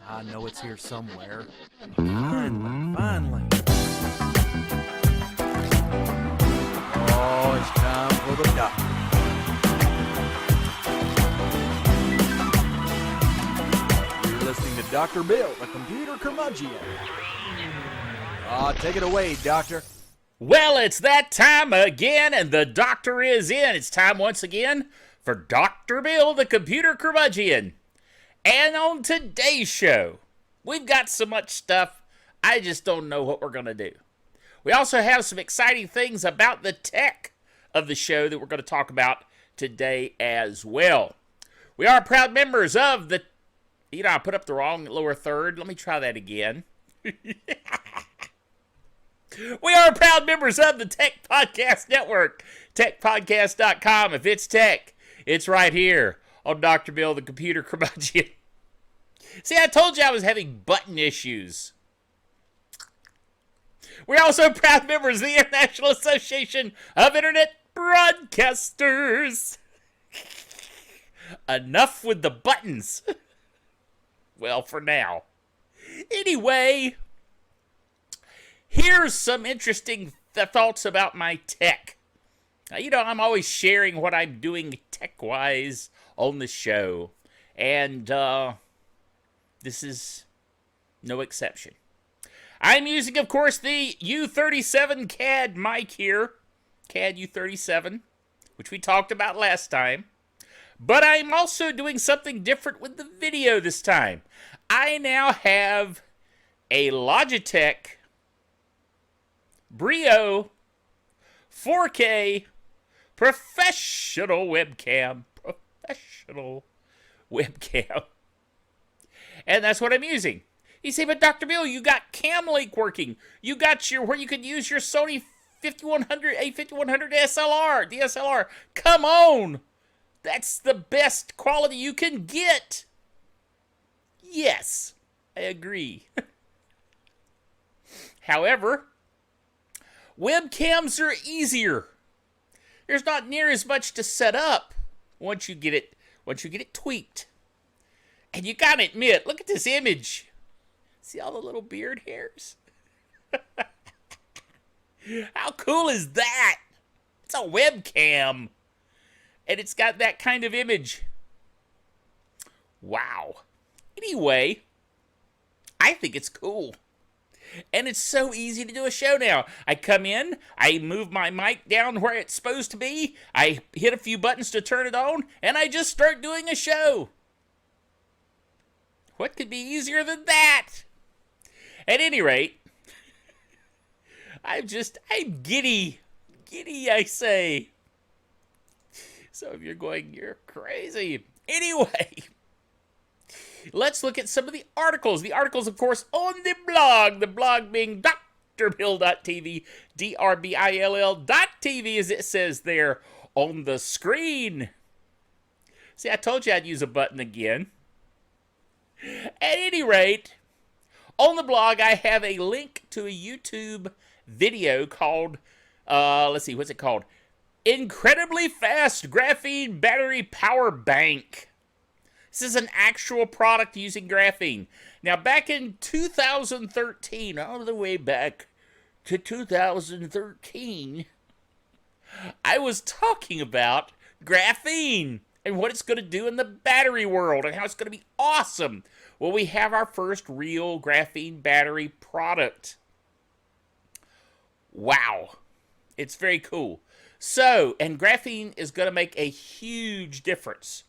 I know it's here somewhere. Finally. Oh, it's time for the doctor. You're listening to Dr. Bill, the computer curmudgeon. Take it away, Doctor. Well, it's that time again, and the doctor is in. It's time once again for Dr. Bill, the computer curmudgeon. And on today's show, we've got so much stuff, I just don't know what we're going to do. We also have some exciting things about the tech of the show that we're going to talk about today as well. We are proud members of the... I put up the wrong lower third. Let me try that again. We are proud members of the Tech Podcast Network, techpodcast.com. If it's tech, it's right here on Dr. Bill, the computer curmudgeon. See, I told you I was having button issues. We're also proud members of the International Association of Internet Broadcasters. Enough with the buttons. Well, for now. Anyway, here's some interesting thoughts about my tech. Now, I'm always sharing what I'm doing tech-wise on the show. And this is no exception. I'm using, of course, the U37 CAD mic here. CAD U37, which we talked about last time. But I'm also doing something different with the video this time. I now have a Logitech Brio 4K professional webcam. And that's what I'm using. You say, but Dr. Bill, you got CamLink working. You got where you could use your Sony 5100, A5100 DSLR. Come on. That's the best quality you can get. Yes, I agree. However, webcams are easier. There's not near as much to set up once you get it tweaked. And you gotta admit, look at this image. See all the little beard hairs? How cool is that? It's a webcam. And it's got that kind of image. Wow. Anyway, I think it's cool. And it's so easy to do a show now. I come in, I move my mic down where it's supposed to be, I hit a few buttons to turn it on, and I just start doing a show. What could be easier than that? At any rate, I'm giddy. Giddy, I say. Some of you are going, you're crazy. Anyway, let's look at some of the articles. The articles, of course, on the blog being drbill.tv, drbill.tv, as it says there on the screen. See, I told you I'd use a button again. At any rate, on the blog, I have a link to a YouTube video called, let's see, what's it called? Incredibly Fast Graphene Battery Power Bank. This is an actual product using graphene. Now, back in 2013, all the way back to 2013, I was talking about graphene and what it's going to do in the battery world and how it's going to be awesome. Well, we have our first real graphene battery product. Wow. It's very cool. So, and graphene is going to make a huge difference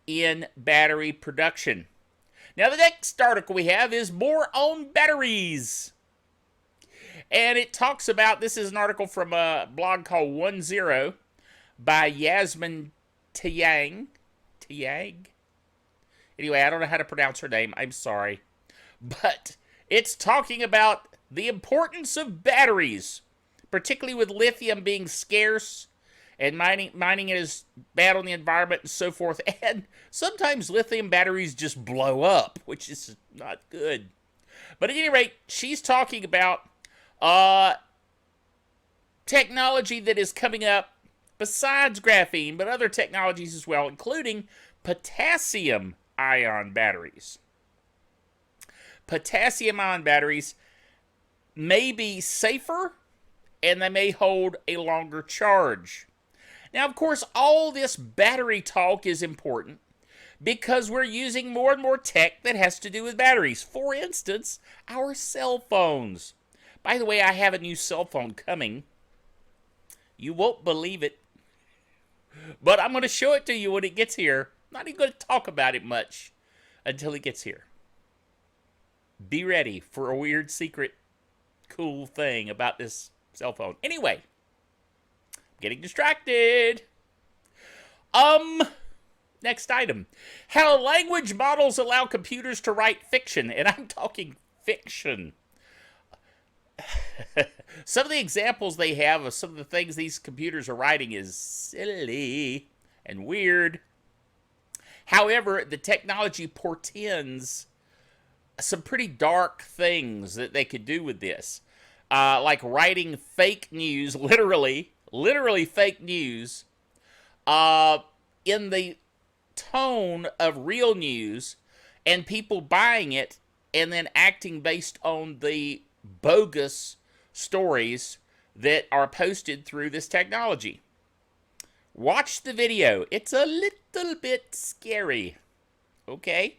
in battery production. Now, the next article we have is more on batteries. And it talks about, this is an article from a blog called 10 by Yasmin Tiang. Anyway, I don't know how to pronounce her name. I'm sorry. But it's talking about the importance of batteries, particularly with lithium being scarce and mining it is bad on the environment and so forth. And sometimes lithium batteries just blow up, which is not good. But at any rate, she's talking about technology that is coming up besides graphene, but other technologies as well, including potassium-ion ion batteries. Potassium-ion batteries may be safer, and they may hold a longer charge. Now, of course, all this battery talk is important because we're using more and more tech that has to do with batteries. For instance, our cell phones. By the way, I have a new cell phone coming. You won't believe it, but I'm going to show it to you when it gets here. I'm not even going to talk about it much until it gets here. Be ready for a weird, secret, cool thing about this cell phone. Anyway, I'm getting distracted. Next item. How language models allow computers to write fiction. And I'm talking fiction. Some of the examples they have of some of the things these computers are writing is silly and weird. However, the technology portends some pretty dark things that they could do with this. Like writing fake news, literally fake news, in the tone of real news, and people buying it and then acting based on the bogus stories that are posted through this technology. Watch the video. It's a little bit scary. Okay?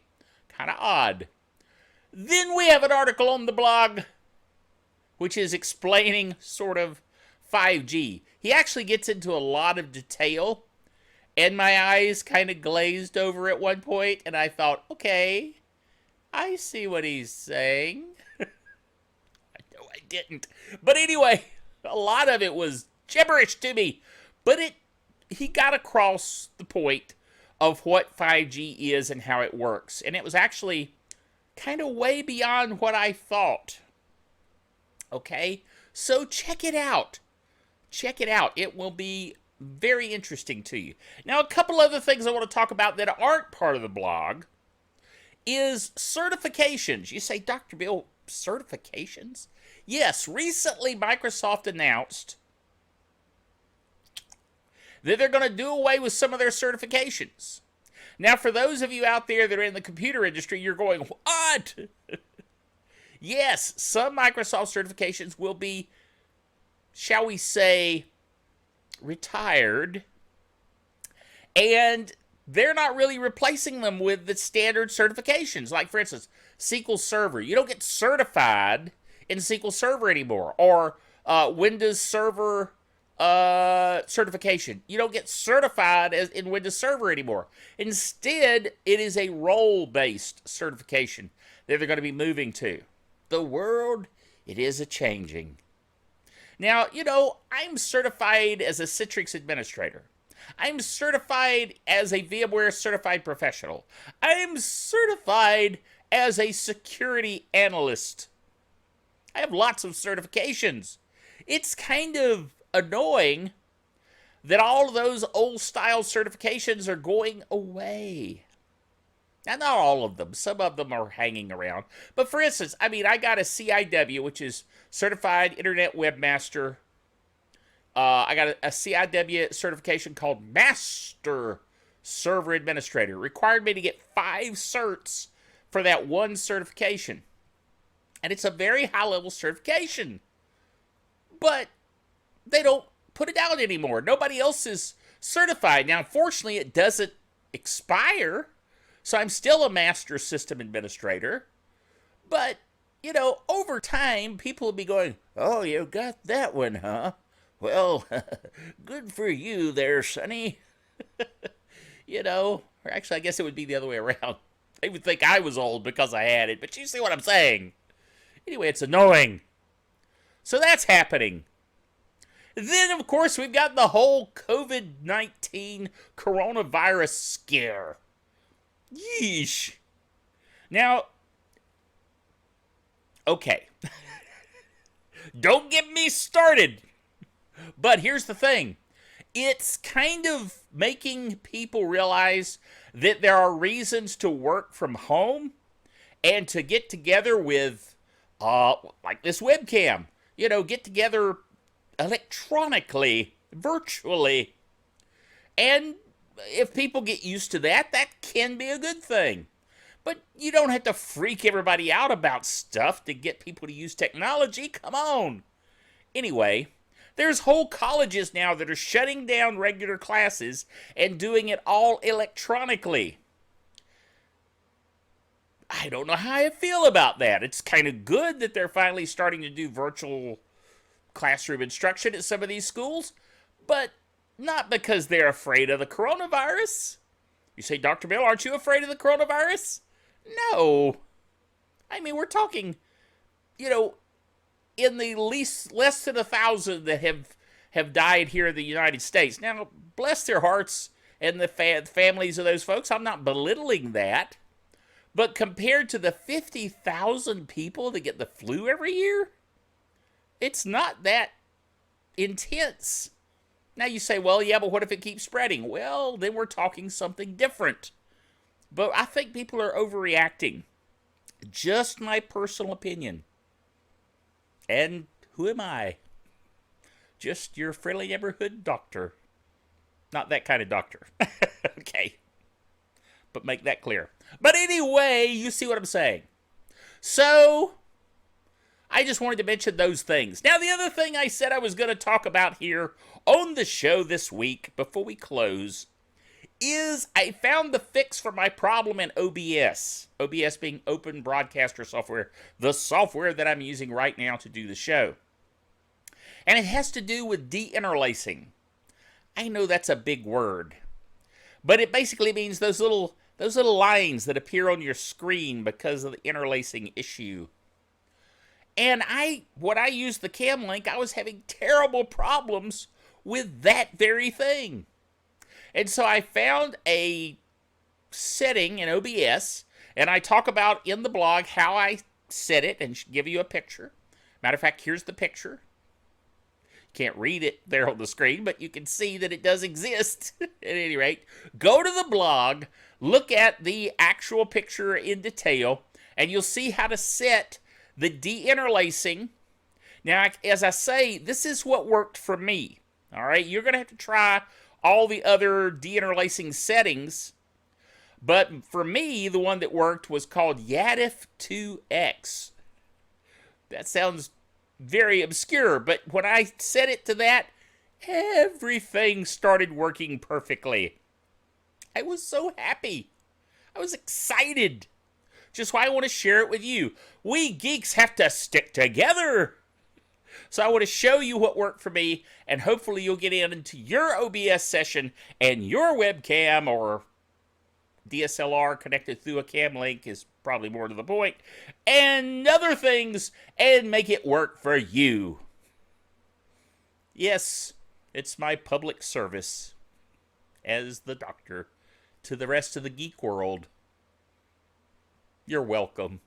Kind of odd. Then we have an article on the blog which is explaining sort of 5G. He actually gets into a lot of detail, and my eyes kind of glazed over at one point, and I thought, okay, I see what he's saying. No, I didn't. But anyway, a lot of it was gibberish to me. But he got across the point of what 5G is and how it works. And it was actually kind of way beyond what I thought. Okay? So check it out. Check it out. It will be very interesting to you. Now, a couple other things I want to talk about that aren't part of the blog is certifications. You say, Dr. Bill, certifications? Yes, recently Microsoft announced that they're going to do away with some of their certifications. Now, for those of you out there that are in the computer industry, you're going, what? Yes, some Microsoft certifications will be, shall we say, retired, and they're not really replacing them with the standard certifications. Like, for instance, SQL Server. You don't get certified in SQL Server anymore, or Windows Server certification. You don't get certified in Windows Server anymore. Instead, it is a role-based certification that they're going to be moving to. The world, it is a-changing. Now, you know, I'm certified as a Citrix administrator. I'm certified as a VMware certified professional. I'm certified as a security analyst. I have lots of certifications. It's kind of annoying that all of those old-style certifications are going away. Now, not all of them. Some of them are hanging around. But for instance, I mean, I got a CIW, which is Certified Internet Webmaster. I got a CIW certification called Master Server Administrator. It required me to get 5 certs for that one certification. And it's a very high-level certification. But they don't put it out anymore. Nobody else is certified. Now, unfortunately, it doesn't expire. So I'm still a master system administrator. But, you know, over time, people will be going, oh, you got that one, huh? Well, good for you there, Sonny. You know, or actually, I guess it would be the other way around. They would think I was old because I had it, but you see what I'm saying. Anyway, it's annoying. So that's happening. Then, of course, we've got the whole COVID-19 coronavirus scare. Yeesh. Now, okay. Don't get me started. But here's the thing. It's kind of making people realize that there are reasons to work from home and to get together with, like this webcam. You know, get together electronically, virtually, and if people get used to that, that can be a good thing. But you don't have to freak everybody out about stuff to get people to use technology. Come on. Anyway, there's whole colleges now that are shutting down regular classes and doing it all electronically. I don't know how I feel about that. It's kind of good that they're finally starting to do virtual classroom instruction at some of these schools, but not because they're afraid of the coronavirus. You say, Dr. Bill, aren't you afraid of the coronavirus? No. I mean, we're talking, in the less than 1,000 that have died here in the United States. Now, bless their hearts and the families of those folks. I'm not belittling that. But compared to the 50,000 people that get the flu every year, it's not that intense. Now you say, well, yeah, but what if it keeps spreading? Well, then we're talking something different. But I think people are overreacting. Just my personal opinion. And who am I? Just your friendly neighborhood doctor. Not that kind of doctor. Okay. But make that clear. But anyway, you see what I'm saying. So, I just wanted to mention those things. Now, the other thing I said I was going to talk about here on the show this week, before we close, is I found the fix for my problem in OBS. OBS being Open Broadcaster Software, the software that I'm using right now to do the show. And it has to do with deinterlacing. I know that's a big word, but it basically means those little lines that appear on your screen because of the interlacing issue. And when I used the Cam Link, I was having terrible problems with that very thing. And so I found a setting in OBS, and I talk about in the blog how I set it and give you a picture. Matter of fact, here's the picture. Can't read it there on the screen, but you can see that it does exist. At any rate, go to the blog, look at the actual picture in detail, and you'll see how to set the deinterlacing. Now, as I say, this is what worked for me. All right, you're going to have to try all the other deinterlacing settings, but for me, the one that worked was called YADIF 2X. That sounds very obscure, but when I set it to that, everything started working perfectly. I was so happy. I was excited. Just why I want to share it with you. We geeks have to stick together. So I want to show you what worked for me, and hopefully you'll get into your OBS session and your webcam or DSLR connected through a cam link is probably more to the point, and other things, and make it work for you. Yes, it's my public service as the doctor to the rest of the geek world. You're welcome.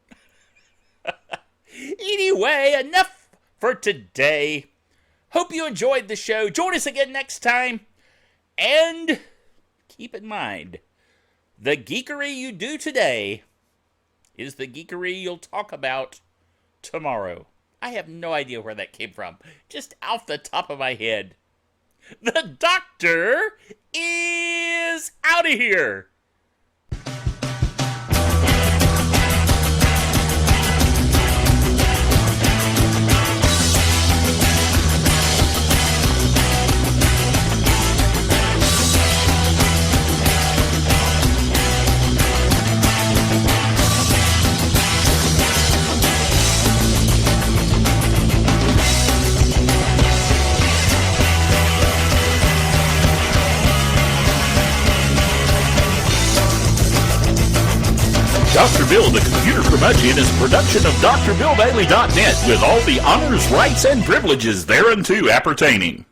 Anyway, enough for today. Hope you enjoyed the show. Join us again next time. And keep in mind, the geekery you do today is the geekery you'll talk about tomorrow. I have no idea where that came from. Just off the top of my head. The doctor is out of here. Dr. Bill, the Computer Curmudgeon, is a production of DrBillBailey.net with all the honors, rights, and privileges thereunto appertaining.